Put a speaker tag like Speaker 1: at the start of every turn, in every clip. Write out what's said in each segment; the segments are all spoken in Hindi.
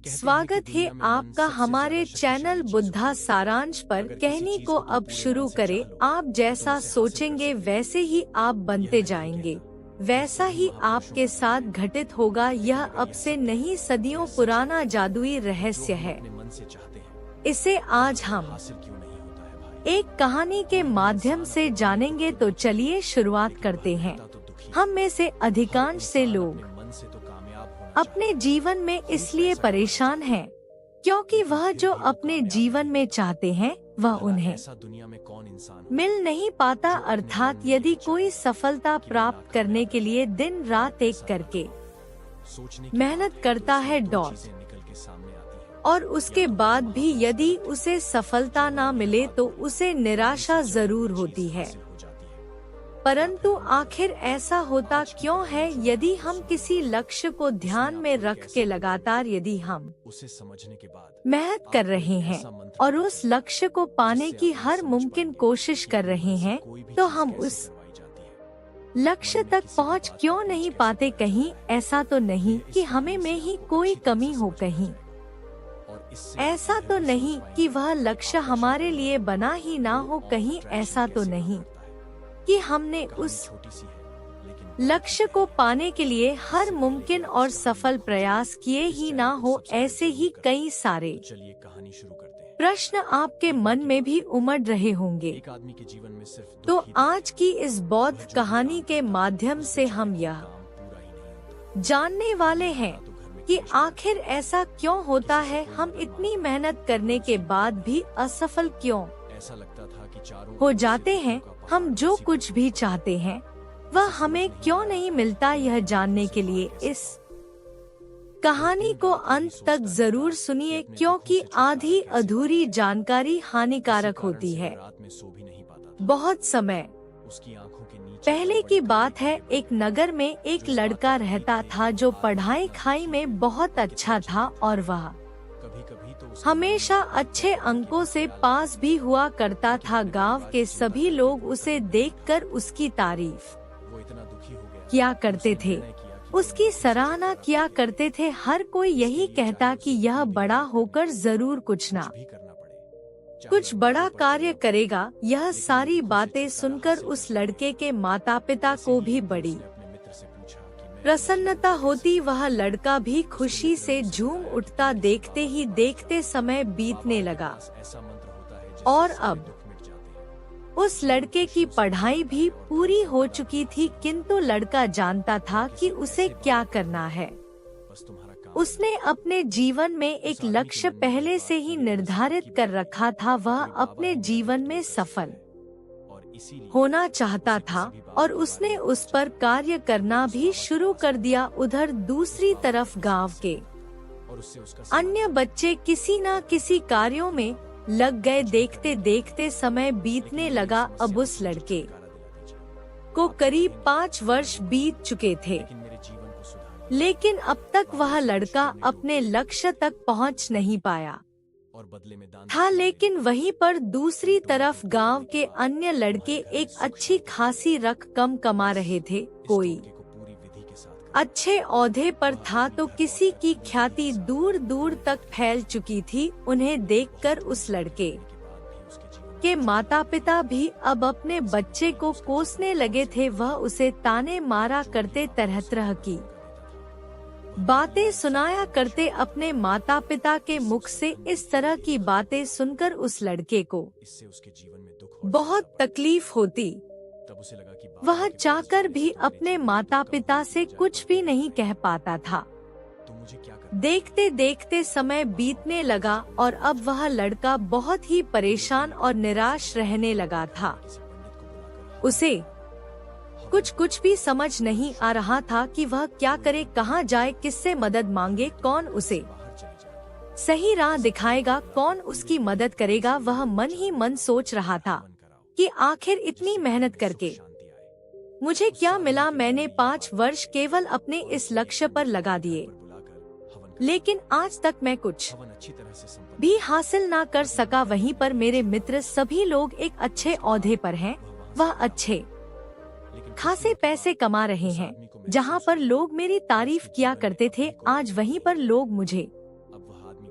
Speaker 1: स्वागत है आपका हमारे चैनल बुद्धा सारांश पर। कहने को अब शुरू करें। आप जैसा सोचेंगे वैसे ही आप बनते जाएंगे, वैसा ही आपके साथ घटित होगा। यह अब से नहीं, सदियों पुराना जादुई रहस्य है। इसे आज हम एक कहानी के माध्यम से जानेंगे। तो चलिए शुरुआत करते हैं। हम में से अधिकांश से लोग अपने जीवन में इसलिए परेशान हैं क्योंकि वह जो अपने जीवन में चाहते हैं वह उन्हें मिल नहीं पाता। अर्थात यदि कोई सफलता प्राप्त करने के लिए दिन रात एक करके मेहनत करता है, और उसके बाद भी यदि उसे सफलता ना मिले तो उसे निराशा जरूर होती है। परंतु आखिर ऐसा होता क्यों है? यदि हम किसी लक्ष्य को ध्यान में रख के लगातार यदि हम उसे समझने के बाद मेहनत कर रहे हैं और उस लक्ष्य को पाने की हर मुमकिन कोशिश कर रहे हैं, तो हम उस लक्ष्य तक पहुंच क्यों नहीं पाते? कहीं ऐसा तो नहीं कि हमें में ही कोई कमी हो, कहीं ऐसा तो नहीं कि वह लक्ष्य हमारे लिए बना ही ना हो, कहीं ऐसा तो नहीं कि हमने उस लक्ष्य को पाने के लिए हर मुमकिन और सफल प्रयास किए ही ना हो। ऐसे ही कई सारे प्रश्न आपके मन में भी उमड़ रहे होंगे। तो आज की इस बौद्ध कहानी के माध्यम से हम यह जानने वाले हैं कि आखिर ऐसा क्यों होता है। हम इतनी मेहनत करने के बाद भी असफल क्यों हो जाते हैं। हम जो कुछ भी चाहते हैं वह हमें क्यों नहीं मिलता। यह जानने के लिए इस कहानी को अंत तक जरूर सुनिए, क्योंकि आधी अधूरी जानकारी हानिकारक होती है। बहुत समय पहले की बात है, एक नगर में एक लड़का रहता था जो पढ़ाई खाई में बहुत अच्छा था और वह हमेशा अच्छे अंकों से पास भी हुआ करता था। गांव के सभी लोग उसे देखकर उसकी तारीफ किया करते थे, उसकी सराहना किया करते थे। हर कोई यही कहता कि यह बड़ा होकर जरूर कुछ बड़ा कार्य करेगा। यह सारी बातें सुनकर उस लड़के के माता पिता को भी बड़ी प्रसन्नता होती। वह लड़का भी खुशी से झूम उठता। देखते ही देखते समय बीतने लगा और अब उस लड़के की पढ़ाई भी पूरी हो चुकी थी, किंतु लड़का जानता था कि उसे क्या करना है। उसने अपने जीवन में एक लक्ष्य पहले से ही निर्धारित कर रखा था। वह अपने जीवन में सफल होना चाहता था और उसने उस पर कार्य करना भी शुरू कर दिया। उधर दूसरी तरफ गांव के अन्य बच्चे किसी न किसी कार्यों में लग गए। देखते देखते समय बीतने लगा। अब उस लड़के को करीब 5 वर्ष बीत चुके थे, लेकिन अब तक वह लड़का अपने लक्ष्य तक पहुंच नहीं पाया था। लेकिन वहीं पर दूसरी तरफ गांव के अन्य लड़के एक अच्छी खासी रकम कमा रहे थे। कोई अच्छे ओहदे पर था तो किसी की ख्याति दूर दूर तक फैल चुकी थी। उन्हें देखकर उस लड़के के माता पिता भी अब अपने बच्चे को कोसने लगे थे। वह उसे ताने मारा करते, तरह तरह की बातें सुनाया करते। अपने माता पिता के मुख से इस तरह की बातें सुनकर उस लड़के को बहुत तकलीफ होती। वह चाहकर भी अपने माता पिता से कुछ भी नहीं कह पाता था। देखते देखते समय बीतने लगा और अब वह लड़का बहुत ही परेशान और निराश रहने लगा था। उसे कुछ भी समझ नहीं आ रहा था कि वह क्या करे, कहाँ जाए, किससे मदद मांगे, कौन उसे सही राह दिखाएगा, कौन उसकी मदद करेगा। वह मन ही मन सोच रहा था कि आखिर इतनी मेहनत करके मुझे क्या मिला। मैंने 5 वर्ष केवल अपने इस लक्ष्य पर लगा दिए, लेकिन आज तक मैं कुछ भी हासिल ना कर सका। वहीं पर मेरे मित्र सभी लोग एक अच्छे ओहदे पर हैं, वह अच्छे खासे पैसे कमा रहे हैं। जहां पर लोग मेरी तारीफ किया करते थे, आज वहीं पर लोग मुझे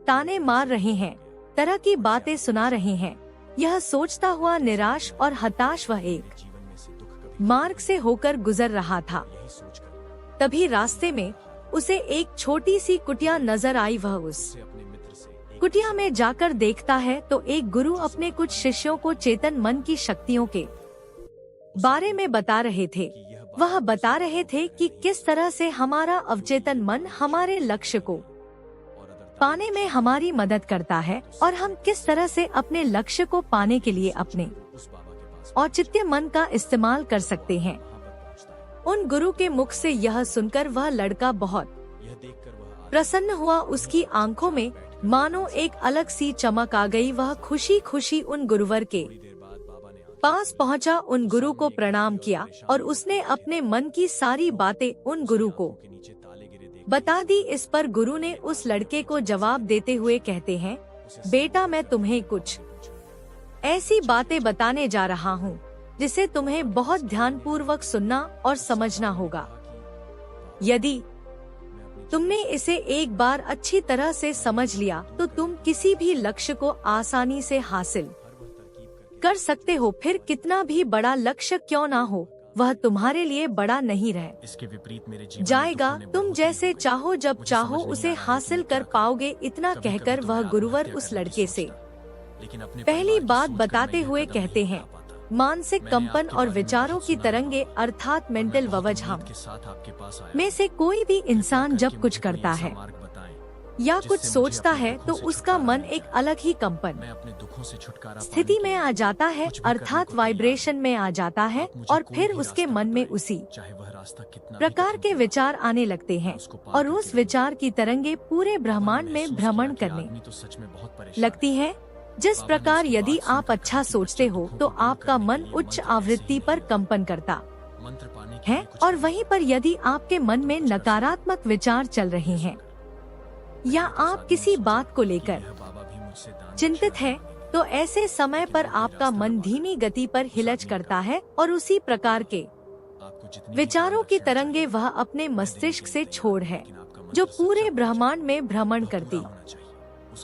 Speaker 1: ताने मार रहे हैं, तरह की बातें सुना रहे हैं। यह सोचता हुआ निराश और हताश वह एक मार्ग से होकर गुजर रहा था। तभी रास्ते में उसे एक छोटी सी कुटिया नजर आई। वह उस कुटिया में जाकर देखता है तो एक गुरु अपने कुछ शिष्यों को चेतन मन की शक्तियों के बारे में बता रहे थे। वह बता रहे थे कि किस तरह से हमारा अवचेतन मन हमारे लक्ष्य को पाने में हमारी मदद करता है और हम किस तरह से अपने लक्ष्य को पाने के लिए अपने औचित्य मन का इस्तेमाल कर सकते हैं। उन गुरु के मुख से यह सुनकर वह लड़का बहुत प्रसन्न हुआ। उसकी आंखों में मानो एक अलग सी चमक आ गई। वह खुशी खुशी उन गुरुवर के पास पहुंचा, उन गुरु को प्रणाम किया और उसने अपने मन की सारी बातें उन गुरु को बता दी। इस पर गुरु ने उस लड़के को जवाब देते हुए कहते हैं, बेटा मैं तुम्हें कुछ ऐसी बातें बताने जा रहा हूँ जिसे तुम्हें बहुत ध्यानपूर्वक सुनना और समझना होगा। यदि तुमने इसे एक बार अच्छी तरह से समझ लिया तो तुम किसी भी लक्ष्य को आसानी से हासिल कर सकते हो। फिर कितना भी बड़ा लक्ष्य क्यों ना हो, वह तुम्हारे लिए बड़ा नहीं रह
Speaker 2: इसके विपरीत मेरे जीवन
Speaker 1: जाएगा। तुम जैसे चाहो जब चाहो उसे हासिल कर पाओगे। इतना कहकर वह गुरुवर उस लड़के से पहली बात बताते हुए कहते हैं, मानसिक कंपन और विचारों की तरंगे अर्थात मेंटल ववज हम में से कोई भी इंसान जब कुछ करता है या कुछ सोचता है तो उसका मन एक अलग ही कंपन स्थिति में आ जाता है अर्थात वाइब्रेशन में आ जाता है और फिर उसके मन में उसी प्रकार के विचार आने लगते हैं और उस विचार की तरंगे पूरे ब्रह्मांड में भ्रमण करने लगती है। जिस प्रकार यदि आप अच्छा सोचते हो तो आपका मन उच्च आवृत्ति पर कंपन करता है और वहीं पर यदि आपके मन में नकारात्मक विचार चल रहे हैं या आप किसी बात को लेकर चिंतित है तो ऐसे समय पर आपका मन धीमी गति पर हिलच करता है और उसी प्रकार के विचारों की तरंगे वह अपने मस्तिष्क से छोड़ है जो पूरे ब्रह्मांड में भ्रमण करती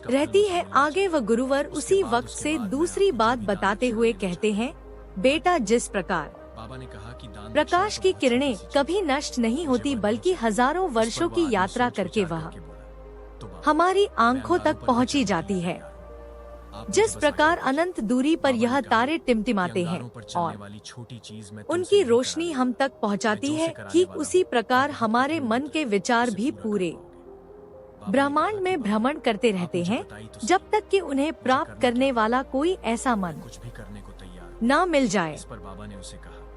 Speaker 1: रहती है। आगे वह गुरुवर उसी वक्त से दूसरी बात बताते हुए कहते हैं, बेटा जिस प्रकार प्रकाश की किरणें कभी नष्ट नहीं होती बल्कि हजारों वर्षों की यात्रा करके वह हमारी आंखों तक पहुंची जाती है, जिस प्रकार अनंत दूरी पर यह तारे टिमटिमाते हैं और उनकी रोशनी हम तक पहुंचाती है, ठीक उसी प्रकार हमारे मन के विचार भी पूरे ब्रह्मांड में भ्रमण करते रहते हैं जब तक कि उन्हें प्राप्त करने वाला कोई ऐसा मन न मिल जाए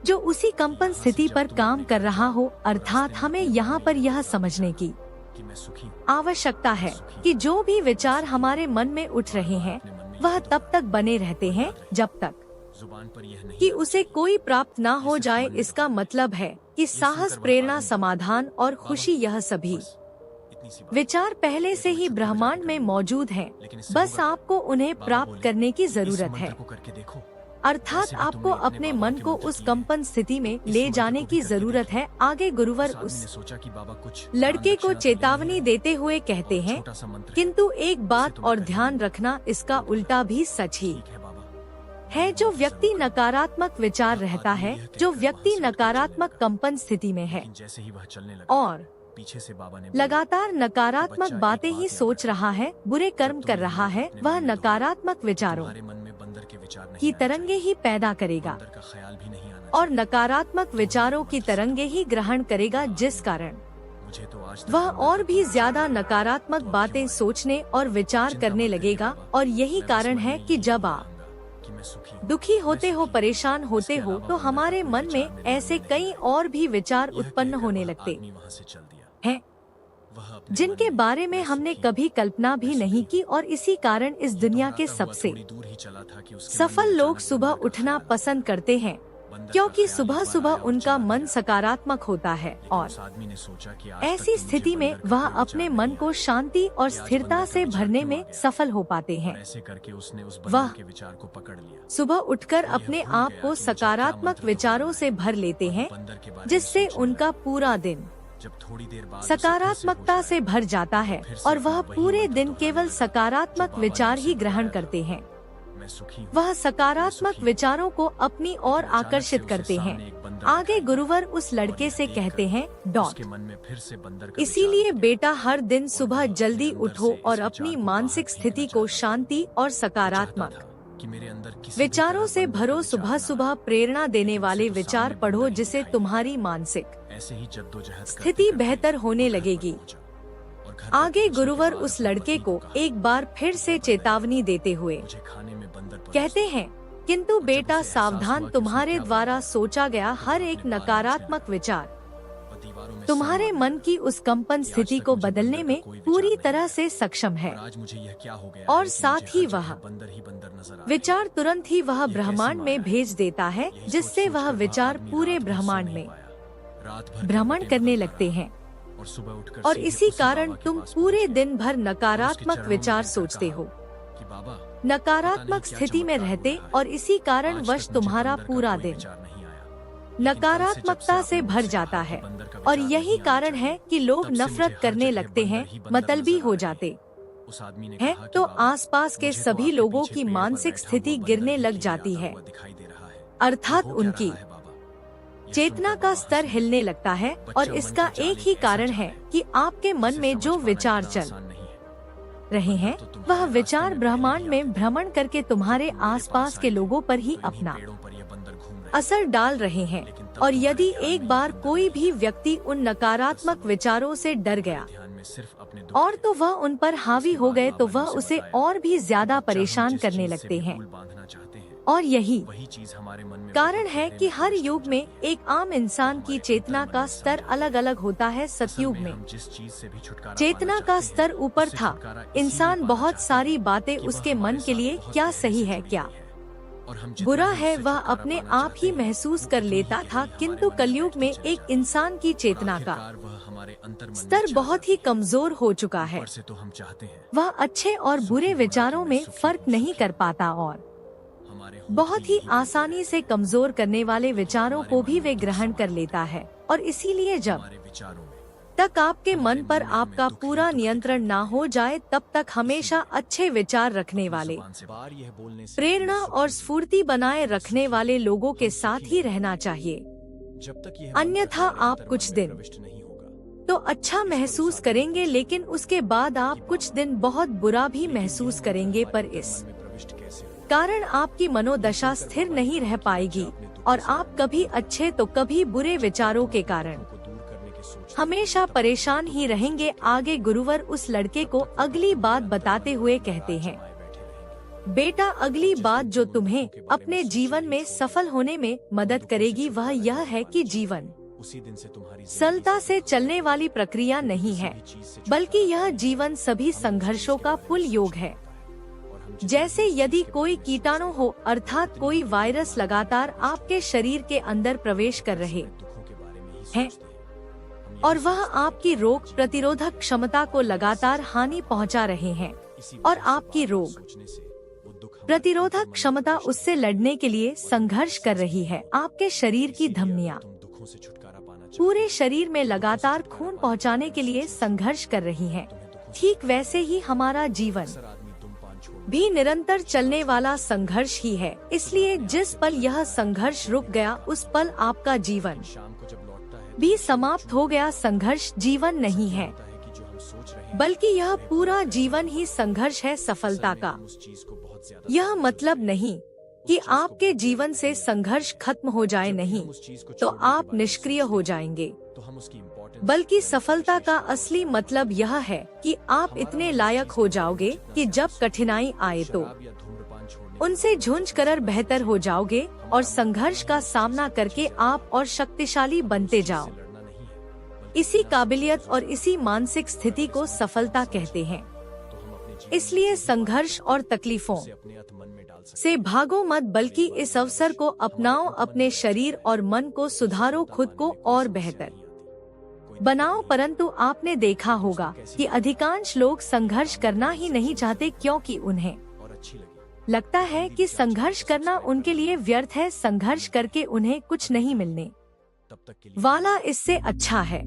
Speaker 1: जो उसी कंपन स्थिति पर काम कर रहा हो। अर्थात हमें यहाँ पर यह समझने की आवश्यकता है कि जो भी विचार हमारे मन में उठ रहे हैं वह तब तक बने रहते हैं जब तक कि उसे कोई प्राप्त ना हो जाए। इसका मतलब है कि साहस, प्रेरणा, समाधान और खुशी यह सभी विचार पहले से ही ब्रह्मांड में मौजूद हैं, बस आपको उन्हें प्राप्त करने की जरूरत है। अर्थात आपको अपने मन को उस कंपन स्थिति में ले जाने की जरूरत है। आगे गुरुवर उस लड़के को चेतावनी देते हुए कहते हैं, किंतु एक बात और ध्यान रखना, इसका उल्टा भी सच ही है। जो व्यक्ति नकारात्मक विचार रहता है, जो व्यक्ति नकारात्मक कंपन स्थिति में है और
Speaker 2: पीछे से बाबा ने
Speaker 1: लगातार नकारात्मक बातें ही सोच रहा है, बुरे कर्म कर रहा है, वह नकारात्मक विचारों की तरंगे ही पैदा करेगा और नकारात्मक विचारों की तरंगे ही ग्रहण करेगा, जिस कारण वह और भी ज्यादा नकारात्मक बातें सोचने और विचार करने लगेगा। और यही कारण है कि जब आप दुखी होते हो, परेशान होते हो, तो हमारे मन में ऐसे कई और भी विचार उत्पन्न होने लगते हैं जिनके बारे में हमने कभी कल्पना भी नहीं की। और इसी कारण इस दुनिया के सबसे सफल लोग सुबह उठना पसंद करते हैं, क्योंकि सुबह सुबह उनका मन सकारात्मक होता है और ऐसी स्थिति में वह अपने मन को शांति और स्थिरता से भरने में सफल हो पाते हैं। वह सुबह उठकर अपने आप को सकारात्मक विचारों से भर लेते हैं, जिससे उनका पूरा दिन
Speaker 2: जब थोड़ी देर बाद
Speaker 1: सकारात्मकता से भर जाता है और वह पूरे दिन केवल सकारात्मक विचार ही ग्रहण करते हैं।
Speaker 2: मैं सुखी हूँ।
Speaker 1: वह सकारात्मक विचारों को अपनी ओर आकर्षित करते हैं। आगे गुरुवर उस लड़के से कहते हैं डॉट।
Speaker 2: उसके मन में फिर से बंदर का
Speaker 1: इसीलिए
Speaker 2: विचार
Speaker 1: बेटा हर दिन सुबह जल्दी
Speaker 2: अंदर
Speaker 1: उठो
Speaker 2: से
Speaker 1: और
Speaker 2: इस
Speaker 1: अपनी
Speaker 2: विचार को
Speaker 1: मानसिक
Speaker 2: बाहर
Speaker 1: स्थिति
Speaker 2: फेंकना
Speaker 1: को
Speaker 2: चाहता
Speaker 1: शांति और
Speaker 2: चाहता
Speaker 1: सकारात्मक
Speaker 2: था कि मेरे अंदर किसी भी
Speaker 1: विचारों
Speaker 2: तरह
Speaker 1: से
Speaker 2: बंदर
Speaker 1: भरो।
Speaker 2: का
Speaker 1: सुबह
Speaker 2: विचार
Speaker 1: सुबह
Speaker 2: ना
Speaker 1: प्रेरणा देने
Speaker 2: लेकिन
Speaker 1: वाले
Speaker 2: उसे तो
Speaker 1: विचार
Speaker 2: सामने
Speaker 1: पढ़ो
Speaker 2: बंदर ही
Speaker 1: जिसे
Speaker 2: दिखाई
Speaker 1: तुम्हारी मानसिक
Speaker 2: देता। ऐसे ही जद्दोजहद
Speaker 1: स्थिति
Speaker 2: करते-करते
Speaker 1: बेहतर होने
Speaker 2: वो घर पर
Speaker 1: लगेगी।
Speaker 2: पहुंचा और घर पर
Speaker 1: आगे
Speaker 2: पहुंचने के
Speaker 1: गुरुवर
Speaker 2: बाद
Speaker 1: उस
Speaker 2: अपनी
Speaker 1: लड़के
Speaker 2: पत्नी
Speaker 1: को
Speaker 2: कहा,
Speaker 1: एक बार फिर से
Speaker 2: "बताइए,
Speaker 1: चेतावनी देते हुए
Speaker 2: मुझे खाने में बंदर परोस
Speaker 1: कहते
Speaker 2: दो।"
Speaker 1: हैं किंतु
Speaker 2: जब
Speaker 1: बेटा
Speaker 2: उसे एहसास
Speaker 1: सावधान,
Speaker 2: हुआ कि
Speaker 1: तुम्हारे
Speaker 2: उसने क्या
Speaker 1: द्वारा
Speaker 2: बोला,
Speaker 1: सोचा गया
Speaker 2: तो
Speaker 1: हर
Speaker 2: वह
Speaker 1: एक
Speaker 2: अपने बाल
Speaker 1: नकारात्मक
Speaker 2: नोचने
Speaker 1: विचार
Speaker 2: लगा। दीवारों में
Speaker 1: तुम्हारे
Speaker 2: सर
Speaker 1: मन
Speaker 2: मारने
Speaker 1: की उस कंपन
Speaker 2: आज
Speaker 1: स्थिति
Speaker 2: तक
Speaker 1: को
Speaker 2: मुझे
Speaker 1: बदलने
Speaker 2: बंदर
Speaker 1: में
Speaker 2: का कोई विचार
Speaker 1: पूरी
Speaker 2: नहीं
Speaker 1: तरह
Speaker 2: आया।
Speaker 1: से सक्षम है।
Speaker 2: और आज मुझे यह क्या हो गया
Speaker 1: और
Speaker 2: है कि
Speaker 1: साथ
Speaker 2: मुझे
Speaker 1: ही
Speaker 2: हर
Speaker 1: वह
Speaker 2: जगह बंदर ही बंदर नजर आ रहे हैं।
Speaker 1: विचार तुरंत ही वह
Speaker 2: ये कैसी
Speaker 1: ब्रह्मांड
Speaker 2: माया
Speaker 1: में
Speaker 2: है?
Speaker 1: भेज देता है
Speaker 2: यही
Speaker 1: जिससे
Speaker 2: सोच-सोच
Speaker 1: वह
Speaker 2: कर
Speaker 1: विचार
Speaker 2: आदमी
Speaker 1: पूरे
Speaker 2: रात भर सो
Speaker 1: ब्रह्मांड
Speaker 2: नहीं
Speaker 1: में
Speaker 2: पाया। रात भर
Speaker 1: भ्रमण
Speaker 2: करवटें
Speaker 1: करने
Speaker 2: बदलता
Speaker 1: लगते
Speaker 2: रहा
Speaker 1: हैं
Speaker 2: और सुबह उठकर
Speaker 1: और
Speaker 2: सीधे
Speaker 1: इसी
Speaker 2: उसी
Speaker 1: कारण
Speaker 2: बाबा के
Speaker 1: तुम
Speaker 2: पास
Speaker 1: पूरे
Speaker 2: पहुंचे
Speaker 1: दिन भर
Speaker 2: और उसके
Speaker 1: नकारात्मक
Speaker 2: चरणों में
Speaker 1: विचार
Speaker 2: गिरकर
Speaker 1: सोचते
Speaker 2: कहा
Speaker 1: हो।
Speaker 2: कि बाबा,
Speaker 1: नकारात्मक
Speaker 2: क्या
Speaker 1: स्थिति में
Speaker 2: चमत्कार
Speaker 1: रहते
Speaker 2: हो रहा है।
Speaker 1: और इसी कारण
Speaker 2: आज
Speaker 1: वश
Speaker 2: तक मुझे
Speaker 1: तुम्हारा
Speaker 2: बंदर का
Speaker 1: पूरा
Speaker 2: कोई
Speaker 1: दिन
Speaker 2: विचार नहीं आया। लेकिन कल से जब
Speaker 1: नकारात्मकता
Speaker 2: आपने
Speaker 1: से भर
Speaker 2: मुझसे
Speaker 1: जाता
Speaker 2: कहा
Speaker 1: है
Speaker 2: कि बंदर का
Speaker 1: और
Speaker 2: विचार
Speaker 1: यही
Speaker 2: नहीं आना
Speaker 1: कारण
Speaker 2: चाहिए,
Speaker 1: है कि लोग
Speaker 2: तब से
Speaker 1: नफरत
Speaker 2: मुझे हर
Speaker 1: करने
Speaker 2: जगह
Speaker 1: लगते
Speaker 2: बंदर
Speaker 1: हैं,
Speaker 2: ही बंदर
Speaker 1: मतलबी
Speaker 2: नजर आ
Speaker 1: हो
Speaker 2: रहे
Speaker 1: जाते
Speaker 2: हैं। उस आदमी ने
Speaker 1: हैं
Speaker 2: कहा कि
Speaker 1: तो
Speaker 2: बाबा,
Speaker 1: आसपास के
Speaker 2: मुझे तो
Speaker 1: सभी
Speaker 2: आपके
Speaker 1: लोगों
Speaker 2: पीछे
Speaker 1: की
Speaker 2: पेड़ पर
Speaker 1: मानसिक
Speaker 2: बैठा
Speaker 1: स्थिति
Speaker 2: हुआ
Speaker 1: गिरने
Speaker 2: बंदर
Speaker 1: लग
Speaker 2: ही
Speaker 1: जाती
Speaker 2: आता
Speaker 1: है,
Speaker 2: हुआ दिखाई दे रहा है। ये
Speaker 1: अर्थात
Speaker 2: हो क्या
Speaker 1: उनकी
Speaker 2: रहा है बाबा? ये
Speaker 1: चेतना
Speaker 2: सुनकर
Speaker 1: का
Speaker 2: बाबा
Speaker 1: स्तर
Speaker 2: हंसने लगे।
Speaker 1: हिलने लगता है और
Speaker 2: बच्चों, मन
Speaker 1: इसका
Speaker 2: का जाल
Speaker 1: एक ही
Speaker 2: ऐसा
Speaker 1: कारण
Speaker 2: जाल
Speaker 1: है कि आपके मन
Speaker 2: जिसे
Speaker 1: में
Speaker 2: समझ
Speaker 1: जो
Speaker 2: पाना
Speaker 1: विचार
Speaker 2: इतना
Speaker 1: चल
Speaker 2: आसान नहीं है।
Speaker 1: रहे हैं
Speaker 2: तो तुम्हारे
Speaker 1: वह
Speaker 2: रास्ते
Speaker 1: विचार
Speaker 2: में
Speaker 1: ब्रह्मांड
Speaker 2: पहले ही
Speaker 1: में
Speaker 2: आते
Speaker 1: भ्रमण करके तुम्हारे
Speaker 2: जब तुम मेरे
Speaker 1: आसपास
Speaker 2: पास
Speaker 1: के
Speaker 2: आए थे,
Speaker 1: लोगों पर ही
Speaker 2: तो इन्हीं
Speaker 1: अपना
Speaker 2: पेड़ों पर ये बंदर घूम रहे
Speaker 1: असर डाल रहे हैं।
Speaker 2: लेकिन तब
Speaker 1: और
Speaker 2: तुम्हारे
Speaker 1: यदि
Speaker 2: ध्यान में
Speaker 1: एक
Speaker 2: ये
Speaker 1: बार
Speaker 2: बंदर
Speaker 1: कोई
Speaker 2: नहीं
Speaker 1: भी व्यक्ति उन नकारात्मक विचारों से डर
Speaker 2: थे।
Speaker 1: गया
Speaker 2: तुम्हारे ध्यान में सिर्फ अपने दुख
Speaker 1: और
Speaker 2: थे।
Speaker 1: तो वह उन पर हावी
Speaker 2: उसके
Speaker 1: हो
Speaker 2: बाद
Speaker 1: गए तो
Speaker 2: बाबा ने
Speaker 1: वह
Speaker 2: उसे
Speaker 1: उसे
Speaker 2: बताया
Speaker 1: और भी ज्यादा
Speaker 2: कि बच्चा, हम
Speaker 1: परेशान
Speaker 2: जिस
Speaker 1: करने
Speaker 2: चीज से
Speaker 1: लगते
Speaker 2: भी
Speaker 1: हैं।
Speaker 2: भूल बांधना चाहते हैं,
Speaker 1: और यही
Speaker 2: वही चीज हमारे मन में
Speaker 1: कारण
Speaker 2: बहुत
Speaker 1: है
Speaker 2: गहरे
Speaker 1: कि
Speaker 2: में
Speaker 1: हर
Speaker 2: प्रविष्ट
Speaker 1: युग
Speaker 2: हो
Speaker 1: में
Speaker 2: जाती है।
Speaker 1: एक आम इंसान की
Speaker 2: हमारे
Speaker 1: चेतना
Speaker 2: अंतर्मन
Speaker 1: का
Speaker 2: में
Speaker 1: स्तर
Speaker 2: समा
Speaker 1: अलग अलग होता है।
Speaker 2: असल
Speaker 1: सतयुग में
Speaker 2: हम जिस चीज से भी छुटकारा
Speaker 1: चेतना
Speaker 2: पाना
Speaker 1: का
Speaker 2: चाहते
Speaker 1: स्तर
Speaker 2: हैं,
Speaker 1: ऊपर
Speaker 2: उससे
Speaker 1: था।
Speaker 2: छुटकारा इसीलिए
Speaker 1: इंसान
Speaker 2: पाना
Speaker 1: बहुत
Speaker 2: चाहते
Speaker 1: सारी
Speaker 2: हैं
Speaker 1: बातें
Speaker 2: कि वह
Speaker 1: उसके
Speaker 2: हमारे
Speaker 1: मन के
Speaker 2: साथ
Speaker 1: लिए
Speaker 2: बहुत
Speaker 1: क्या
Speaker 2: गहरे
Speaker 1: सही
Speaker 2: से
Speaker 1: है
Speaker 2: जुड़ी
Speaker 1: क्या
Speaker 2: हुई है। और हम जितना
Speaker 1: बुरा
Speaker 2: ही
Speaker 1: है
Speaker 2: उससे
Speaker 1: वह
Speaker 2: छुटकारा
Speaker 1: अपने
Speaker 2: पाना
Speaker 1: आप
Speaker 2: चाहते
Speaker 1: ही
Speaker 2: हैं,
Speaker 1: महसूस
Speaker 2: वो
Speaker 1: कर
Speaker 2: उतनी
Speaker 1: लेता
Speaker 2: ही
Speaker 1: था,
Speaker 2: गहरी
Speaker 1: किंतु
Speaker 2: हमारे मन में
Speaker 1: कलयुग में
Speaker 2: बैठती चली
Speaker 1: एक
Speaker 2: जाती है।
Speaker 1: इंसान की
Speaker 2: और
Speaker 1: चेतना का
Speaker 2: आखिरकार वह हमारे अंतर्मन में
Speaker 1: स्तर
Speaker 2: छा
Speaker 1: बहुत ही
Speaker 2: जाती है।
Speaker 1: कमजोर हो चुका है।
Speaker 2: ऊपर से तो हम चाहते हैं
Speaker 1: वह अच्छे और
Speaker 2: सुखी
Speaker 1: बुरे
Speaker 2: होना कि
Speaker 1: विचारों
Speaker 2: मैं
Speaker 1: में
Speaker 2: सुखी
Speaker 1: फर्क
Speaker 2: हूँ,
Speaker 1: नहीं
Speaker 2: सुखी
Speaker 1: कर
Speaker 2: हूँ।
Speaker 1: पाता और
Speaker 2: हमारे होंठ
Speaker 1: बहुत
Speaker 2: भी
Speaker 1: ही
Speaker 2: यही बोलते
Speaker 1: आसानी
Speaker 2: रहते
Speaker 1: से
Speaker 2: हैं।
Speaker 1: कमजोर करने वाले विचारों
Speaker 2: हमारे
Speaker 1: को
Speaker 2: मन
Speaker 1: भी
Speaker 2: में
Speaker 1: वे
Speaker 2: दुख
Speaker 1: ग्रहण
Speaker 2: समाये
Speaker 1: कर
Speaker 2: होते
Speaker 1: लेता
Speaker 2: हैं।
Speaker 1: है और इसीलिए जब
Speaker 2: हमारे विचारों में
Speaker 1: तक आपके
Speaker 2: हमारे
Speaker 1: मन पर
Speaker 2: मन में हमें
Speaker 1: आपका
Speaker 2: दुख ही
Speaker 1: पूरा
Speaker 2: दुख
Speaker 1: नियंत्रण
Speaker 2: दिखाई
Speaker 1: ना
Speaker 2: देते
Speaker 1: हो जाए तब तक हमेशा
Speaker 2: इसीलिए
Speaker 1: अच्छे विचार रखने
Speaker 2: अपनी
Speaker 1: वाले,
Speaker 2: जुबान से बार यह बोलने से
Speaker 1: प्रेरणा
Speaker 2: मैं
Speaker 1: और
Speaker 2: सुखी हूँ,
Speaker 1: स्फूर्ति बनाए
Speaker 2: मैं
Speaker 1: रखने
Speaker 2: सुखी
Speaker 1: वाले
Speaker 2: हूँ,
Speaker 1: लोगों के
Speaker 2: हम
Speaker 1: साथ
Speaker 2: सुखी
Speaker 1: ही
Speaker 2: नहीं
Speaker 1: रहना
Speaker 2: होंगे।
Speaker 1: चाहिए।
Speaker 2: जब तक यह
Speaker 1: अन्यथा
Speaker 2: मंत्र हमारे
Speaker 1: आप
Speaker 2: अंतर्मन
Speaker 1: कुछ
Speaker 2: में
Speaker 1: दिन
Speaker 2: प्रविष्ट नहीं होगा।
Speaker 1: तो अच्छा महसूस करेंगे लेकिन उसके बाद आप कुछ दिन बहुत बुरा भी महसूस करेंगे, पर इस कारण आपकी मनोदशा स्थिर नहीं रह पाएगी और आप कभी अच्छे तो कभी बुरे विचारों के कारण हमेशा परेशान ही रहेंगे। आगे गुरुवर उस लड़के को अगली बात बताते हुए कहते हैं, बेटा अगली बात जो तुम्हें अपने जीवन में सफल होने में मदद करेगी वह यह है कि जीवन
Speaker 2: उसी दिन से तुम्हारी
Speaker 1: सरलता से चलने वाली प्रक्रिया नहीं है, बल्कि यह जीवन सभी संघर्षों का पुल योग है। जैसे यदि कोई कीटाणु हो अर्थात कोई वायरस लगातार आपके शरीर के अंदर प्रवेश कर रहे हैं और वह आपकी रोग प्रतिरोधक क्षमता को लगातार हानि पहुंचा रहे हैं और आपकी रोग प्रतिरोधक क्षमता उससे लड़ने के लिए संघर्ष कर रही है। आपके शरीर की धमनियां पूरे शरीर में लगातार खून पहुंचाने के लिए संघर्ष कर रही हैं। ठीक वैसे ही हमारा जीवन भी निरंतर चलने वाला संघर्ष ही है। इसलिए जिस पल यह संघर्ष रुक गया उस पल आपका जीवन भी समाप्त हो गया। संघर्ष जीवन नहीं है, बल्कि यह पूरा जीवन ही संघर्ष है सफलता का। यह मतलब नहीं कि आपके जीवन से संघर्ष खत्म हो जाए, नहीं तो आप निष्क्रिय हो जाएंगे, बल्कि सफलता का असली मतलब यह है कि आप इतने लायक हो जाओगे कि जब कठिनाई आए तो उनसे झुंझ कर बेहतर हो जाओगे और संघर्ष का सामना करके आप और शक्तिशाली बनते जाओ। इसी काबिलियत और इसी मानसिक स्थिति को सफलता कहते हैं। इसलिए संघर्ष और तकलीफों से भागो मत, बल्कि इस अवसर को अपनाओ, अपने शरीर और मन को सुधारो, खुद को और बेहतर बनाओ। परंतु आपने देखा होगा कि अधिकांश लोग संघर्ष करना ही नहीं चाहते, क्योंकि उन्हें लगता है कि संघर्ष करना उनके लिए व्यर्थ है, संघर्ष करके उन्हें कुछ नहीं मिलने वाला। इससे अच्छा है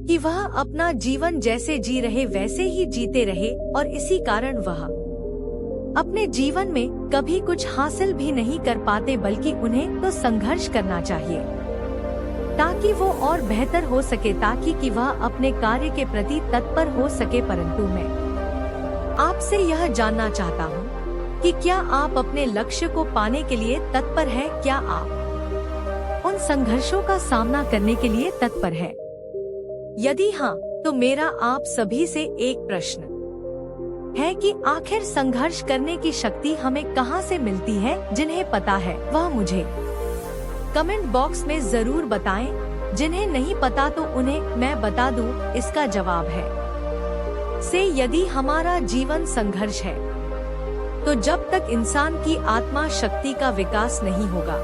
Speaker 1: कि वह अपना जीवन जैसे जी रहे वैसे ही जीते रहे, और इसी कारण वह अपने जीवन में कभी कुछ हासिल भी नहीं कर पाते, बल्कि उन्हें तो संघर्ष करना चाहिए ताकि वो और बेहतर हो सके, ताकि कि वह अपने कार्य के प्रति तत्पर हो सके। परंतु मैं आपसे यह जानना चाहता हूँ कि क्या आप अपने लक्ष्य को पाने के लिए तत्पर हैं? क्या आप उन संघर्षों का सामना करने के लिए तत्पर हैं? यदि हाँ, तो मेरा आप सभी से एक प्रश्न है कि आखिर संघर्ष करने की शक्ति हमें कहां से मिलती है? जिन्हें पता है वह मुझे कमेंट बॉक्स में जरूर बताएं। जिन्हें नहीं पता तो उन्हें मैं बता दूं, इसका जवाब है से यदि हमारा जीवन संघर्ष है तो जब तक इंसान की आत्मा शक्ति का विकास नहीं होगा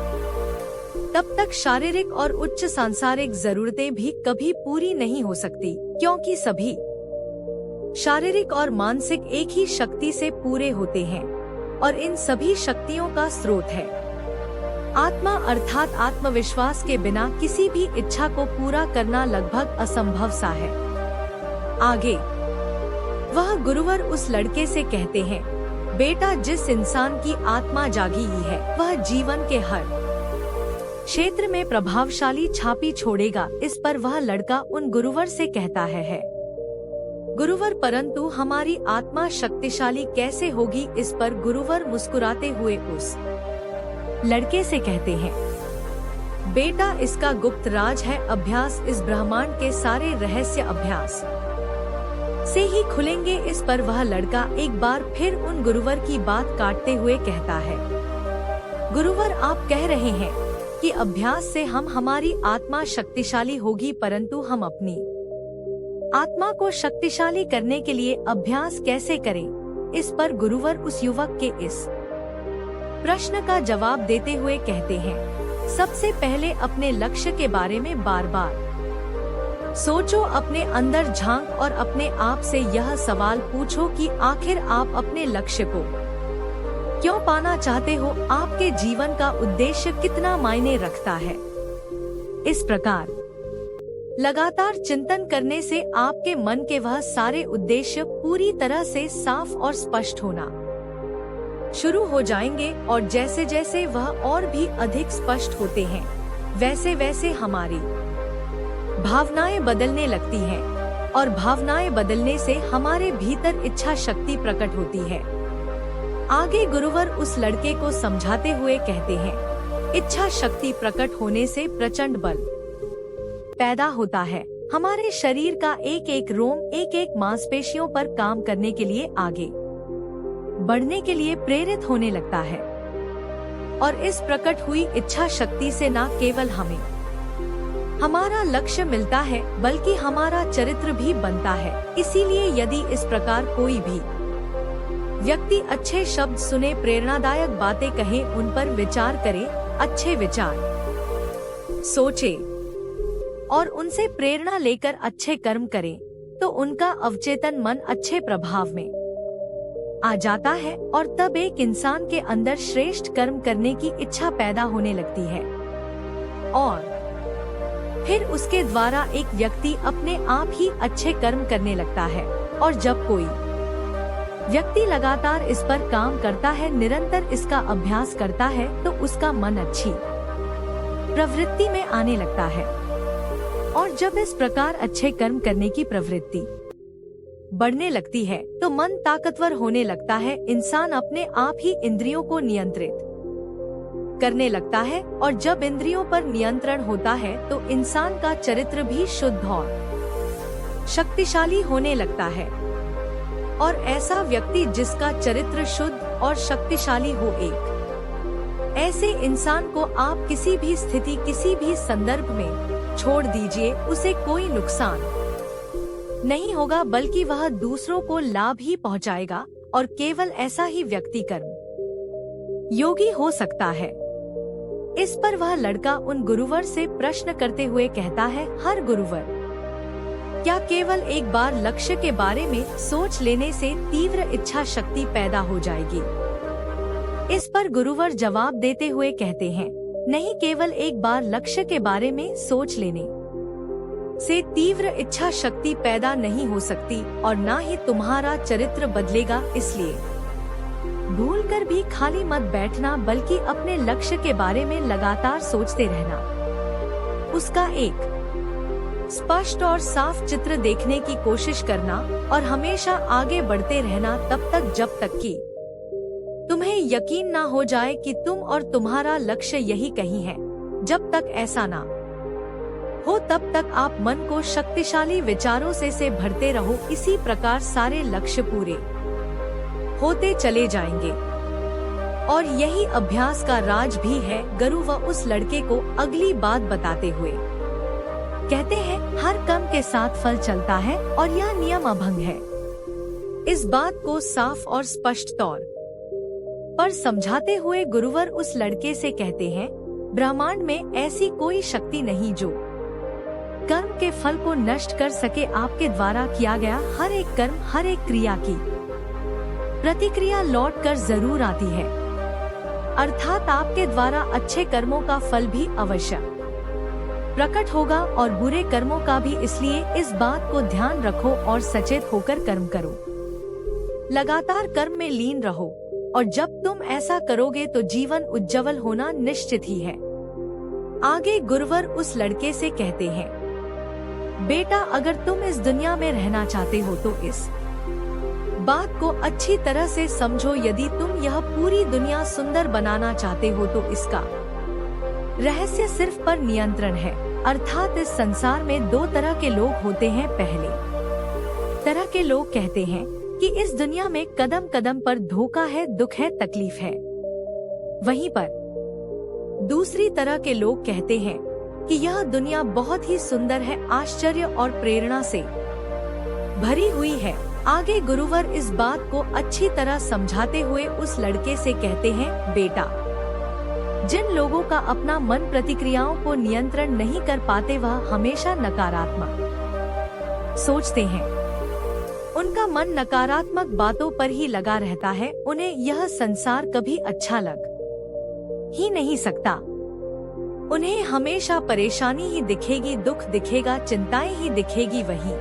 Speaker 1: तब तक शारीरिक और उच्च सांसारिक जरूरतें भी कभी पूरी नहीं हो सकती, क्योंकि सभी शारीरिक और मानसिक एक ही शक्ति से पूरे होते हैं और इन सभी शक्तियों का स्रोत है आत्मा, अर्थात आत्मविश्वास के बिना किसी भी इच्छा को पूरा करना लगभग असंभव सा है। आगे वह गुरुवर उस लड़के से कहते हैं, बेटा, जिस इंसान की आत्मा जागी ही है वह जीवन के हर क्षेत्र में प्रभावशाली छापी छोड़ेगा। इस पर वह लड़का उन गुरुवर से कहता है गुरुवर, परंतु हमारी आत्मा शक्तिशाली कैसे होगी? इस पर गुरुवर मुस्कुराते हुए उस लड़के से कहते हैं, बेटा, इसका गुप्त राज है अभ्यास। इस ब्रह्मांड के सारे रहस्य अभ्यास से ही खुलेंगे। इस पर वह लड़का एक बार फिर उन गुरुवर की बात काटते हुए कहता है, गुरुवर, आप कह रहे हैं कि अभ्यास से हमारी आत्मा शक्तिशाली होगी, परंतु हम अपनी आत्मा को शक्तिशाली करने के लिए अभ्यास कैसे करें? इस पर गुरुवर उस युवक के इस प्रश्न का जवाब देते हुए कहते हैं, सबसे पहले अपने लक्ष्य के बारे में बार बार सोचो, अपने अंदर झांक और अपने आप से यह सवाल पूछो कि आखिर आप अपने लक्ष्य को क्यों पाना चाहते हो? आपके जीवन का उद्देश्य कितना मायने रखता है? इस प्रकार लगातार चिंतन करने से आपके मन के वह सारे उद्देश्य पूरी तरह से साफ और स्पष्ट होना शुरू हो जाएंगे, और जैसे जैसे वह और भी अधिक स्पष्ट होते हैं वैसे वैसे हमारी भावनाएं बदलने लगती हैं, और भावनाएं बदलने से हमारे भीतर इच्छा शक्ति प्रकट होती है। आगे गुरुवर उस लड़के को समझाते हुए कहते हैं, इच्छा शक्ति प्रकट होने से प्रचंड बल पैदा होता है। हमारे शरीर का एक एक रोम, एक एक मांसपेशियों पर काम करने के लिए, आगे बढ़ने के लिए प्रेरित होने लगता है। और इस प्रकट हुई इच्छा शक्ति से न केवल हमें हमारा लक्ष्य मिलता है, बल्कि हमारा चरित्र भी बनता है। इसीलिए यदि इस प्रकार कोई भी व्यक्ति अच्छे शब्द सुने, प्रेरणादायक बातें कहे, उन पर विचार करे, अच्छे विचार सोचे और उनसे प्रेरणा लेकर अच्छे कर्म करें, तो उनका अवचेतन मन अच्छे प्रभाव में आ जाता है, और तब एक इंसान के अंदर श्रेष्ठ कर्म करने की इच्छा पैदा होने लगती है, और फिर उसके द्वारा एक व्यक्ति अपने आप ही अच्छे कर्म करने लगता है। और जब कोई व्यक्ति लगातार इस पर काम करता है, निरंतर इसका अभ्यास करता है, तो उसका मन अच्छी प्रवृत्ति में आने लगता है। और जब इस प्रकार अच्छे कर्म करने की प्रवृत्ति बढ़ने लगती है, तो मन ताकतवर होने लगता है। इंसान अपने आप ही इंद्रियों को नियंत्रित करने लगता है, और जब इंद्रियों पर नियंत्रण होता है तो इंसान का चरित्र भी शुद्ध और शक्तिशाली होने लगता है। और ऐसा व्यक्ति जिसका चरित्र शुद्ध और शक्तिशाली हो, एक ऐसे इंसान को आप किसी भी स्थिति, किसी भी संदर्भ में छोड़ दीजिए, उसे कोई नुकसान नहीं होगा, बल्कि वह दूसरों को लाभ ही पहुंचाएगा। और केवल ऐसा ही व्यक्ति कर्म योगी हो सकता है। इस पर वह लड़का उन गुरुवर से प्रश्न करते हुए कहता है, हर गुरुवर, क्या केवल एक बार लक्ष्य के बारे में सोच लेने से तीव्र इच्छा शक्ति पैदा हो जाएगी? इस पर गुरुवर जवाब देते हुए कहते हैं, नहीं, केवल एक बार लक्ष्य के बारे में सोच लेने से तीव्र इच्छा शक्ति पैदा नहीं हो सकती और ना ही तुम्हारा चरित्र बदलेगा। इसलिए भूलकर भी खाली मत बैठना, बल्कि अपने लक्ष्य के बारे में लगातार सोचते रहना, उसका एक स्पष्ट और साफ चित्र देखने की कोशिश करना और हमेशा आगे बढ़ते रहना तब तक जब तक कि तुम्हें यकीन ना हो जाए कि तुम और तुम्हारा लक्ष्य यही कहीं है। जब तक ऐसा ना हो तब तक आप मन को शक्तिशाली विचारों से भरते रहो। इसी प्रकार सारे लक्ष्य पूरे होते चले जाएंगे और यही अभ्यास का राज भी है। गुरु व उस लड़के को अगली बात बताते हुए कहते हैं, हर कर्म के साथ फल चलता है और यह नियम अभंग है। इस बात को साफ और स्पष्ट तौर पर समझाते हुए गुरुवर उस लड़के से कहते हैं, ब्रह्मांड में ऐसी कोई शक्ति नहीं जो कर्म के फल को नष्ट कर सके। आपके द्वारा किया गया हर एक कर्म, हर एक क्रिया की प्रतिक्रिया लौट कर जरूर आती है, अर्थात आपके द्वारा अच्छे कर्मों का फल भी अवश्य प्रकट होगा और बुरे कर्मों का भी। इसलिए इस बात को ध्यान रखो और सचेत होकर कर्म करो, लगातार कर्म में लीन रहो और जब तुम ऐसा करोगे तो जीवन उज्जवल होना निश्चित ही है। आगे गुरुवर उस लड़के से कहते हैं, बेटा अगर तुम इस दुनिया में रहना चाहते हो तो इस बात को अच्छी तरह से समझो। यदि तुम यह पूरी दुनिया सुंदर बनाना चाहते हो तो इसका रहस्य सिर्फ पर नियंत्रण है। अर्थात इस संसार में दो तरह के लोग होते हैं। पहले तरह के लोग कहते हैं कि इस दुनिया में कदम कदम पर धोखा है, दुख है, तकलीफ है। वहीं पर दूसरी तरह के लोग कहते हैं कि यह दुनिया बहुत ही सुंदर है, आश्चर्य और प्रेरणा से भरी हुई है। आगे गुरुवर इस बात को अच्छी तरह समझाते हुए उस लड़के से कहते हैं, बेटा जिन लोगों का अपना मन प्रतिक्रियाओं को नियंत्रण नहीं कर पाते, वह हमेशा नकारात्मक सोचते हैं। उनका मन नकारात्मक बातों पर ही लगा रहता है। उन्हें यह संसार कभी अच्छा लग ही नहीं सकता। उन्हें हमेशा परेशानी ही दिखेगी, दुख दिखेगा, चिंताएं ही दिखेगी। वहीं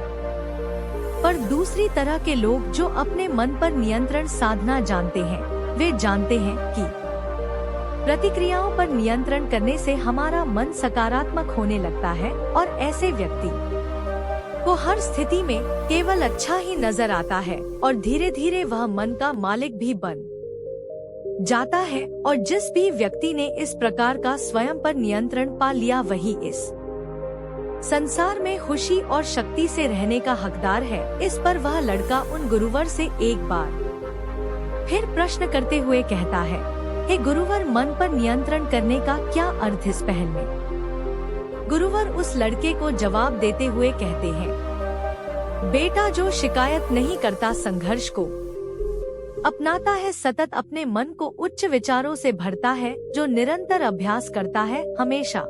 Speaker 1: पर दूसरी तरह के लोग जो अपने मन पर नियंत्रण साधना जानते हैं, वे जानते हैं कि प्रतिक्रियाओं पर नियंत्रण करने से हमारा मन सकारात्मक होने लगता है और ऐसे व्यक्ति को हर स्थिति में केवल अच्छा ही नजर आता है और धीरे धीरे वह मन का मालिक भी बन जाता है। और जिस भी व्यक्ति ने इस प्रकार का स्वयं पर नियंत्रण पा लिया, वही इस संसार में खुशी और शक्ति से रहने का हकदार है। इस पर वह लड़का उन गुरुवर से एक बार फिर प्रश्न करते हुए कहता है, हे गुरुवर, मन पर नियंत्रण करने का क्या अर्थ इस पहल में? गुरुवर उस लड़के को जवाब देते हुए कहते हैं, बेटा जो शिकायत नहीं करता, संघर्ष को अपनाता है, सतत अपने मन को उच्च विचारों से भरता है, जो निरंतर अभ्यास करता है, हमेशा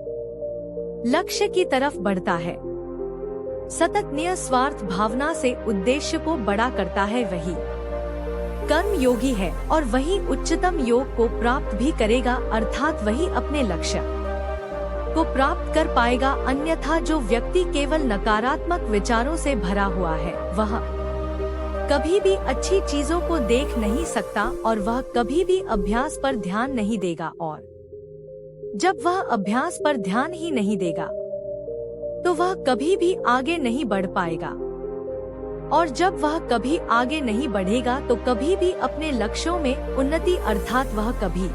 Speaker 1: लक्ष्य की तरफ बढ़ता है, सतत निस्वार्थ भावना से उद्देश्य को बड़ा करता है, वही कर्म योगी है और वही उच्चतम योग को प्राप्त भी करेगा। अर्थात वही अपने लक्ष्य को प्राप्त कर पाएगा। अन्यथा जो व्यक्ति केवल नकारात्मक विचारों से भरा हुआ है, वह कभी भी अच्छी चीजों को देख नहीं सकता और वह कभी भी अभ्यास पर ध्यान नहीं देगा। और जब वह अभ्यास पर ध्यान ही नहीं देगा तो वह कभी भी आगे नहीं बढ़ पाएगा, और जब वह कभी आगे नहीं बढ़ेगा तो कभी भी अपने लक्ष्यों में उन्नति, अर्थात वह कभी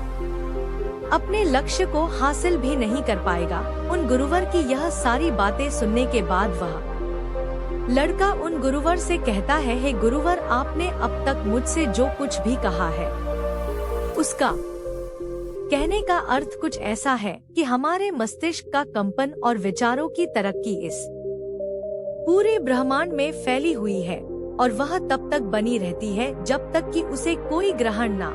Speaker 1: अपने लक्ष्य को हासिल भी नहीं कर पाएगा। उन गुरुवर की यह सारी बातें सुनने के बाद वह लड़का उन गुरुवर से कहता है, हे गुरुवर, आपने अब तक मुझसे जो कुछ भी कहा है उसका कहने का अर्थ कुछ ऐसा है कि हमारे मस्तिष्क का कंपन और विचारों की तरक्की इस पूरे ब्रह्मांड में फैली हुई है और वह तब तक बनी रहती है जब तक कि उसे कोई ग्रहण ना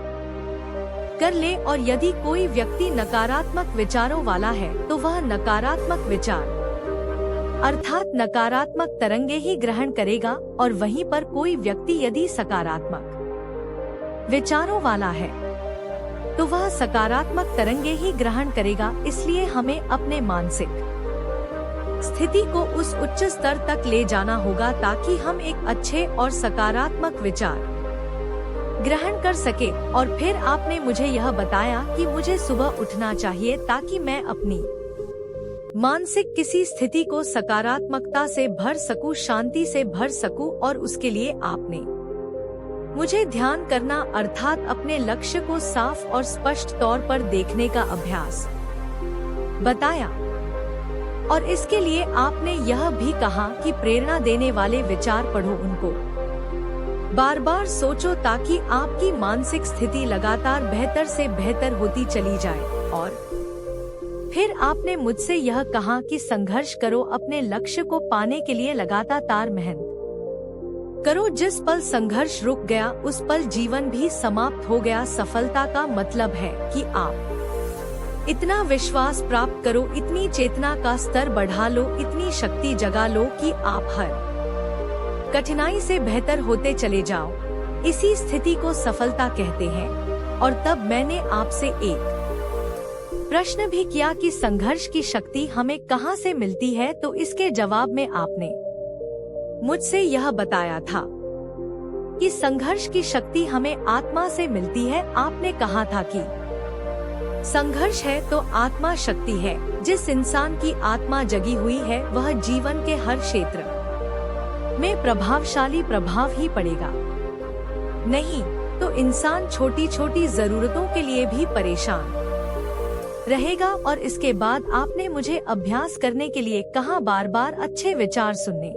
Speaker 1: कर ले। और यदि कोई व्यक्ति नकारात्मक विचारों वाला है तो वह नकारात्मक विचार अर्थात नकारात्मक तरंगे ही ग्रहण करेगा, और वहीं पर कोई व्यक्ति यदि सकारात्मक विचारों वाला है तो वह सकारात्मक तरंगे ही ग्रहण करेगा। इसलिए हमें अपने मानसिक स्थिति को उस उच्च स्तर तक ले जाना होगा ताकि हम एक अच्छे और सकारात्मक विचार ग्रहण कर सके। और फिर आपने मुझे यह बताया कि मुझे सुबह उठना चाहिए ताकि मैं अपनी मानसिक किसी स्थिति को सकारात्मकता से भर सकूं, शांति से भर सकूं, और उसके लिए आपने मुझे ध्यान करना अर्थात अपने लक्ष्य को साफ और स्पष्ट तौर पर देखने का अभ्यास बताया। और इसके लिए आपने यह भी कहा कि प्रेरणा देने वाले विचार पढ़ो, उनको बार बार सोचो ताकि आपकी मानसिक स्थिति लगातार बेहतर से बेहतर होती चली जाए। और फिर आपने मुझसे यह कहा कि संघर्ष करो, अपने लक्ष्य को पाने के लिए लगातार मेहनत करो। जिस पल संघर्ष रुक गया उस पल जीवन भी समाप्त हो गया। सफलता का मतलब है कि आप इतना विश्वास प्राप्त करो, इतनी चेतना का स्तर बढ़ा लो, इतनी शक्ति जगा लो कि आप हर कठिनाई से बेहतर होते चले जाओ। इसी स्थिति को सफलता कहते हैं। और तब मैंने आपसे एक प्रश्न भी किया कि संघर्ष की शक्ति हमें कहां से मिलती है, तो इसके जवाब में आपने मुझसे यह बताया था कि संघर्ष की शक्ति हमें आत्मा से मिलती है। आपने कहा था कि संघर्ष है तो आत्मा शक्ति है। जिस इंसान की आत्मा जगी हुई है वह जीवन के हर क्षेत्र में प्रभावशाली प्रभाव ही पड़ेगा। नहीं तो इंसान छोटी छोटी जरूरतों के लिए भी परेशान रहेगा। और इसके बाद आपने मुझे अभ्यास करने के लिए कहा, बार बार अच्छे विचार सुनने,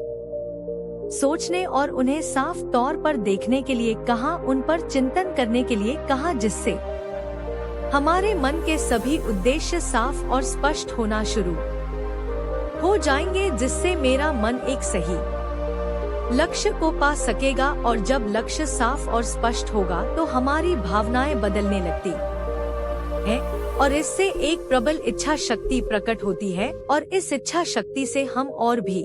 Speaker 1: सोचने और उन्हें साफ तौर पर देखने के लिए कहा, उन पर चिंतन करने के लिए कहा, जिससे हमारे मन के सभी उद्देश्य साफ और स्पष्ट होना शुरू हो जाएंगे, जिससे मेरा मन एक सही लक्ष्य को पा सकेगा। और जब लक्ष्य साफ और स्पष्ट होगा तो हमारी भावनाएं बदलने लगती हैं और इससे एक प्रबल इच्छा शक्ति प्रकट होती है। और इस इच्छा शक्ति से हम और भी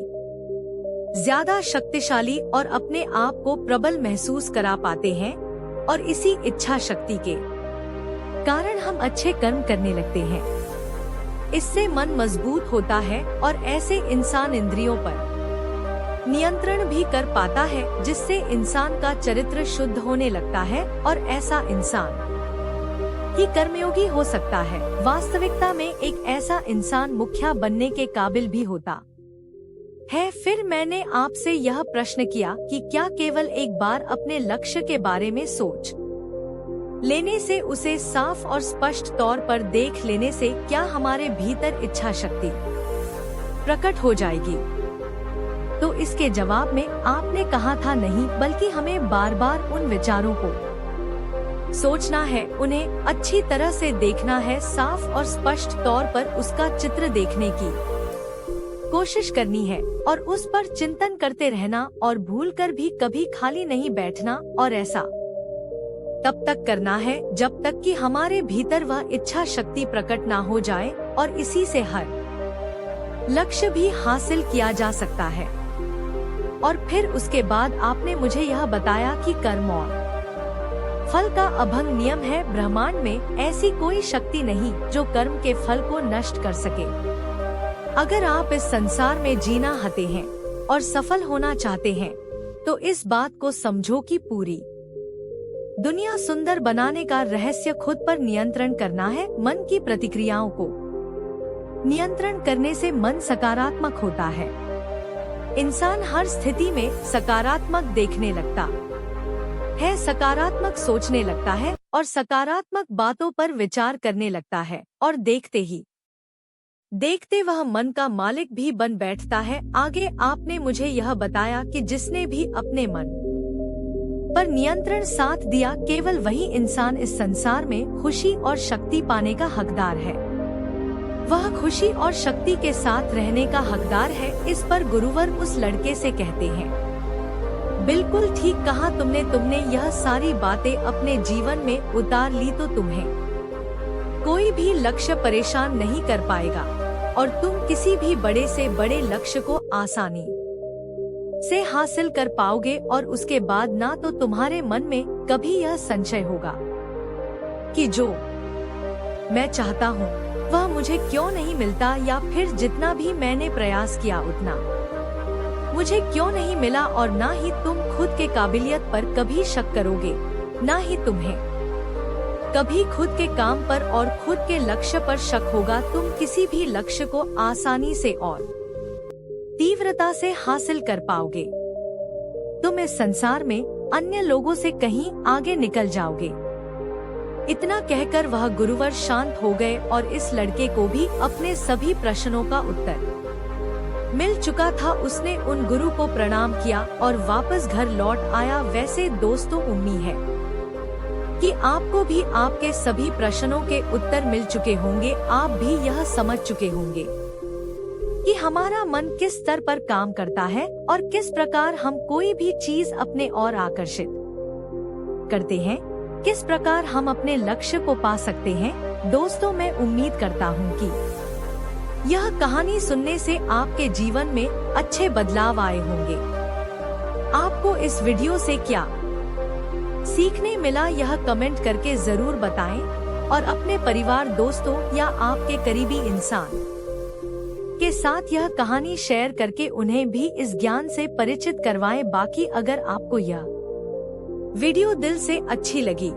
Speaker 1: ज्यादा शक्तिशाली और अपने आप को प्रबल महसूस करा पाते हैं। और इसी इच्छा शक्ति के कारण हम अच्छे कर्म करने लगते हैं। इससे मन मजबूत होता है और ऐसे इंसान इंद्रियों पर नियंत्रण भी कर पाता है, जिससे इंसान का चरित्र शुद्ध होने लगता है और ऐसा इंसान ही कर्मयोगी हो सकता है। वास्तविकता में एक ऐसा इंसान मुखिया बनने के काबिल भी होता है। फिर मैंने आपसे यह प्रश्न किया कि क्या केवल एक बार अपने लक्ष्य के बारे में सोच लेने से, उसे साफ और स्पष्ट तौर पर देख लेने से क्या हमारे भीतर इच्छा शक्ति प्रकट हो जाएगी? तो इसके जवाब में आपने कहा था नहीं, बल्कि हमें बार बार उन विचारों को सोचना है, उन्हें अच्छी तरह से देखना है, साफ और स्पष्ट तौर पर उसका चित्र देखने की कोशिश करनी है और उस पर चिंतन करते रहना और भूलकर भी कभी खाली नहीं बैठना। और ऐसा तब तक करना है जब तक कि हमारे भीतर वह इच्छा शक्ति प्रकट ना हो जाए, और इसी से हर लक्ष्य भी हासिल किया जा सकता है। और फिर उसके बाद आपने मुझे यह बताया कि कर्म और फल का अभंग नियम है। ब्रह्मांड में ऐसी कोई शक्ति नहीं जो कर्म के फल को नष्ट कर सके। अगर आप इस संसार में जीना चाहते हैं और सफल होना चाहते हैं तो इस बात को समझो कि पूरी दुनिया सुंदर बनाने का रहस्य खुद पर नियंत्रण करना है। मन की प्रतिक्रियाओं को नियंत्रण करने से मन सकारात्मक होता है। इंसान हर स्थिति में सकारात्मक देखने लगता है, सकारात्मक सोचने लगता है और सकारात्मक बातों पर विचार करने लगता है। और देखते ही देखते वह मन का मालिक भी बन बैठता है। आगे आपने मुझे यह बताया कि जिसने भी अपने मन पर नियंत्रण साथ दिया, केवल वही इंसान इस संसार में खुशी और शक्ति पाने का हकदार है। वह खुशी और शक्ति के साथ रहने का हकदार है। इस पर गुरुवर उस लड़के से कहते हैं, बिल्कुल ठीक कहा तुमने यह सारी बातें अपने जीवन में उतार ली तो तुम्हें कोई भी लक्ष्य परेशान नहीं कर पाएगा और तुम किसी भी बड़े से बड़े लक्ष्य को आसानी से हासिल कर पाओगे। और उसके बाद ना तो तुम्हारे मन में कभी यह संशय होगा कि जो मैं चाहता हूँ वह मुझे क्यों नहीं मिलता, या फिर जितना भी मैंने प्रयास किया उतना मुझे क्यों नहीं मिला। और ना ही तुम खुद के काबिलियत पर कभी शक करोगे, ना ही तुम्हें कभी खुद के काम पर और खुद के लक्ष्य पर शक होगा। तुम किसी भी लक्ष्य को आसानी से और तीव्रता से हासिल कर पाओगे। तुम इस संसार में अन्य लोगों से कहीं आगे निकल जाओगे। इतना कहकर वह गुरुवर शांत हो गए और इस लड़के को भी अपने सभी प्रश्नों का उत्तर मिल चुका था। उसने उन गुरु को प्रणाम किया और वापस घर लौट आया। वैसे दोस्तों, उम्मीद है कि आपको भी आपके सभी प्रश्नों के उत्तर मिल चुके होंगे। आप भी यह समझ चुके होंगे कि हमारा मन किस स्तर पर काम करता है और किस प्रकार हम कोई भी चीज अपने ओर आकर्षित करते हैं, किस प्रकार हम अपने लक्ष्य को पा सकते हैं। दोस्तों, मैं उम्मीद करता हूँ कि यह कहानी सुनने से आपके जीवन में अच्छे बदलाव आए होंगे। आपको इस वीडियो से क्या सीखने मिला, यह कमेंट करके जरूर बताएं और अपने परिवार, दोस्तों या आपके करीबी इंसान के साथ यह कहानी शेयर करके उन्हें भी इस ज्ञान से परिचित करवाएं। बाकी अगर आपको यह वीडियो दिल से अच्छी लगी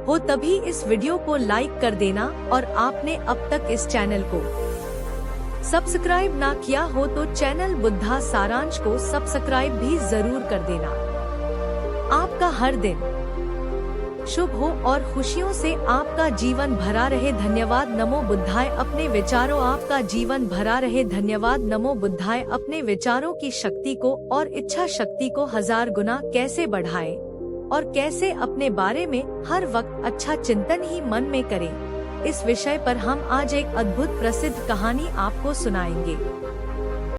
Speaker 1: हो तभी इस वीडियो को लाइक कर देना, और आपने अब तक इस चैनल को सब्सक्राइब ना किया हो तो चैनल बुद्धा सारांश को सब्सक्राइब भी जरूर कर देना। आपका हर दिन शुभ हो और खुशियों से आपका जीवन भरा रहे। धन्यवाद। नमो बुद्धाय। अपने विचारों आपका जीवन भरा रहे। धन्यवाद। नमो बुद्धाय। अपने विचारों की शक्ति को और इच्छा शक्ति को 1000 गुना कैसे बढ़ाएं और कैसे अपने बारे में हर वक्त अच्छा चिंतन ही मन में करें, इस विषय पर हम आज एक अद्भुत प्रसिद्ध कहानी आपको सुनाएंगे।